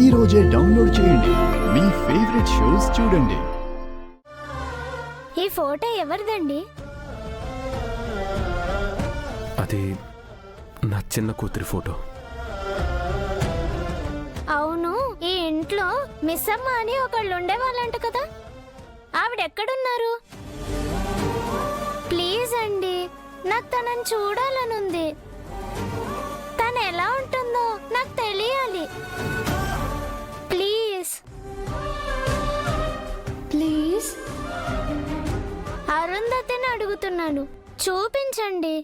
ఈ రోజే డౌన్లోడ్ చేయండి. మీ ఫేవరెట్ షోస్ చూడండి. ఈ ఫోటో ఎవరిదండి? అది నా చిన్న కూతురి ఫోటో. అవును, ఈ ఇంట్లో మిస్ అమ్మ అని ఒకళ్ళు ఉండేవాళ్ళంట కదా, ఆవిడెక్కడున్నారు? ప్లీజ్ అండి, నాకు తనని చూడాలనుంది. తను ఎలా ఉంటుందో నాకు తెలియాలి. ప్లీజ్ ప్లీజ్ అరుంధతిని అడుగుతున్నాను, చూపించండి.